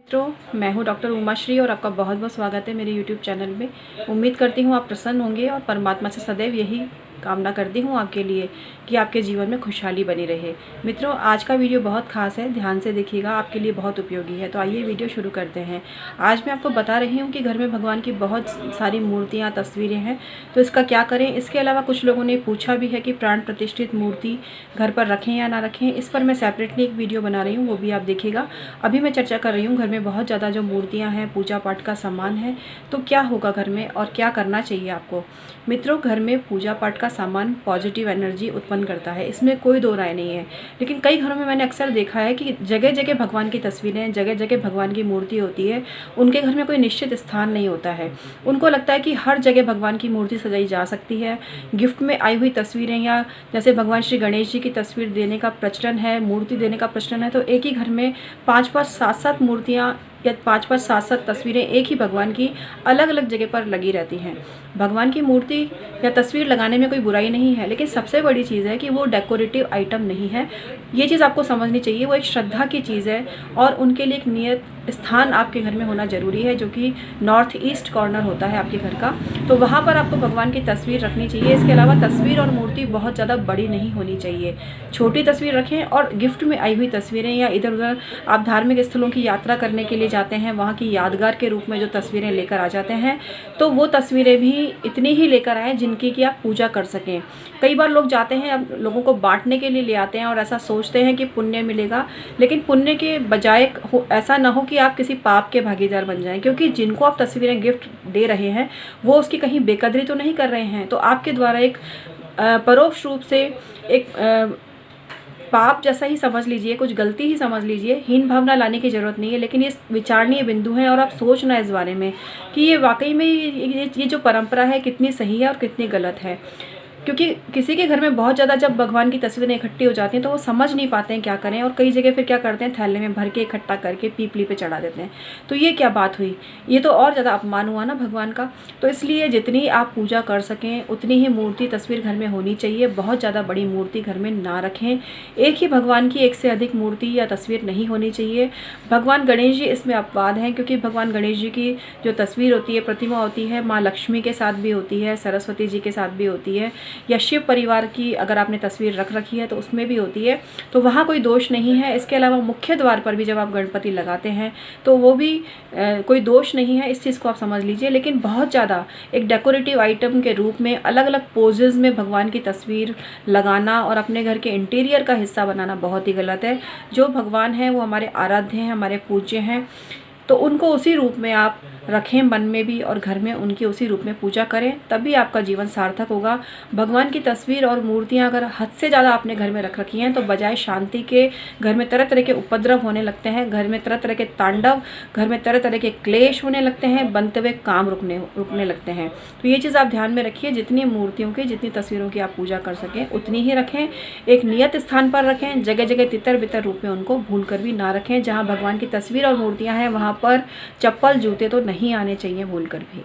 मित्रों, मैं हूं डॉक्टर उमाश्री और आपका बहुत बहुत स्वागत है मेरे यूट्यूब चैनल में। उम्मीद करती हूं आप प्रसन्न होंगे और परमात्मा से सदैव यही कामना करती हूं आपके लिए कि आपके जीवन में खुशहाली बनी रहे। मित्रों, आज का वीडियो बहुत खास है, ध्यान से देखिएगा, आपके लिए बहुत उपयोगी है। तो आइए वीडियो शुरू करते हैं। आज मैं आपको बता रही हूँ कि घर में भगवान की बहुत सारी मूर्तियाँ, तस्वीरें हैं, तो इसका क्या करें। इसके अलावा कुछ लोगों ने पूछा भी है कि प्राण प्रतिष्ठित मूर्ति घर पर रखें या ना रखें। इस पर मैं सेपरेटली एक वीडियो बना रही हूँ, वो भी आप देखिएगा। अभी मैं चर्चा कर रही हूँ घर में बहुत ज़्यादा जो मूर्तियाँ हैं, पूजा पाठ का सामान है, तो क्या होगा घर में और क्या करना चाहिए आपको। मित्रों, घर में पूजा पाठ का सामान पॉजिटिव एनर्जी उत्पन्न करता है, इसमें कोई दो राय नहीं है। लेकिन कई घरों में मैंने अक्सर देखा है कि जगह जगह भगवान की तस्वीरें, जगह जगह भगवान की मूर्ति होती है, उनके घर में कोई निश्चित स्थान नहीं होता है। उनको लगता है कि हर जगह भगवान की मूर्ति सजाई जा सकती है। गिफ्ट में आई हुई तस्वीरें, या जैसे भगवान श्री गणेश जी की तस्वीर देने का प्रचलन है, मूर्ति देने का प्रचलन है, तो एक ही घर में 5-5, 7-7 मूर्तियाँ या 5-5, 7-7 तस्वीरें एक ही भगवान की अलग अलग जगह पर लगी रहती हैं। भगवान की मूर्ति या तस्वीर लगाने में कोई बुराई नहीं है, लेकिन सबसे बड़ी चीज़ है कि वो डेकोरेटिव आइटम नहीं है। ये चीज़ आपको समझनी चाहिए। वो एक श्रद्धा की चीज़ है और उनके लिए एक नियत स्थान आपके घर में होना ज़रूरी है, जो कि नॉर्थ ईस्ट कॉर्नर होता है आपके घर का। तो वहाँ पर आपको भगवान की तस्वीर रखनी चाहिए। इसके अलावा तस्वीर और मूर्ति बहुत ज़्यादा बड़ी नहीं होनी चाहिए। छोटी तस्वीर रखें, और गिफ्ट में आई हुई तस्वीरें या इधर उधर आप धार्मिक स्थलों की यात्रा करने के लिए जाते हैं, वहाँ की यादगार के रूप में जो तस्वीरें लेकर आ जाते हैं, तो वो तस्वीरें भी इतनी ही लेकर आएँ जिनकी कि आप पूजा कर सकें। कई बार लोग जाते हैं, अब लोगों को बांटने के लिए ले आते हैं और ऐसा सोचते हैं कि पुण्य मिलेगा, लेकिन पुण्य के बजाय ऐसा ना हो कि आप किसी पाप के भागीदार बन जाएं, क्योंकि जिनको आप तस्वीरें गिफ्ट दे रहे हैं वो उसकी कहीं बेकदरी तो नहीं कर रहे हैं। तो आपके द्वारा एक परोक्ष रूप से एक पाप जैसा ही समझ लीजिए, कुछ गलती ही समझ लीजिए। हीन भावना लाने की ज़रूरत नहीं है, लेकिन ये विचारणीय बिंदु हैं और आप सोचना इस बारे में कि ये वाकई में ये जो परंपरा है कितनी सही है और कितनी गलत है। क्योंकि किसी के घर में बहुत ज़्यादा जब भगवान की तस्वीरें इकट्ठी हो जाती हैं तो वो समझ नहीं पाते हैं क्या करें, और कई जगह फिर क्या करते हैं, थैले में भर के इकट्ठा करके पीपली पे चढ़ा देते हैं। तो ये क्या बात हुई, ये तो और ज़्यादा अपमान हुआ ना भगवान का। तो इसलिए जितनी आप पूजा कर सकें उतनी ही मूर्ति, तस्वीर घर में होनी चाहिए। बहुत ज़्यादा बड़ी मूर्ति घर में ना रखें। एक ही भगवान की एक से अधिक मूर्ति या तस्वीर नहीं होनी चाहिए। भगवान गणेश जी इसमें अपवाद हैं, क्योंकि भगवान गणेश जी की जो तस्वीर होती है, प्रतिमा होती है, माँ लक्ष्मी के साथ भी होती है, सरस्वती जी के साथ भी होती है, या शिव परिवार की अगर आपने तस्वीर रख रखी है तो उसमें भी होती है, तो वहाँ कोई दोष नहीं है। इसके अलावा मुख्य द्वार पर भी जब आप गणपति लगाते हैं तो वो भी कोई दोष नहीं है, इस चीज़ को आप समझ लीजिए। लेकिन बहुत ज़्यादा एक डेकोरेटिव आइटम के रूप में अलग अलग पोजेज़ में भगवान की तस्वीर लगाना और अपने घर के इंटीरियर का हिस्सा बनाना बहुत ही गलत है। जो भगवान हैं वो हमारे आराध्य हैं, हमारे पूज्य हैं, तो उनको उसी रूप में आप रखें, मन में भी और घर में उनकी उसी रूप में पूजा करें, तभी आपका जीवन सार्थक होगा। भगवान की तस्वीर और मूर्तियां अगर हद से ज़्यादा आपने घर में रख रखी हैं तो बजाय शांति के घर में तरह तरह के उपद्रव होने लगते हैं, घर में तरह तरह के तांडव, घर में तरह तरह के क्लेश होने लगते हैं, बनते हुए काम रुकने लगते हैं। तो ये चीज़ आप ध्यान में रखिए। जितनी मूर्तियों की, जितनी तस्वीरों की आप पूजा कर सकें उतनी ही रखें। एक नियत स्थान पर रखें, जगह जगह तितर बितर रूप में उनको भूल कर भी ना रखें। जहाँ भगवान की तस्वीर और मूर्तियाँ हैं वहाँ पर चप्पल, जूते तो नहीं आने चाहिए भूल कर भी।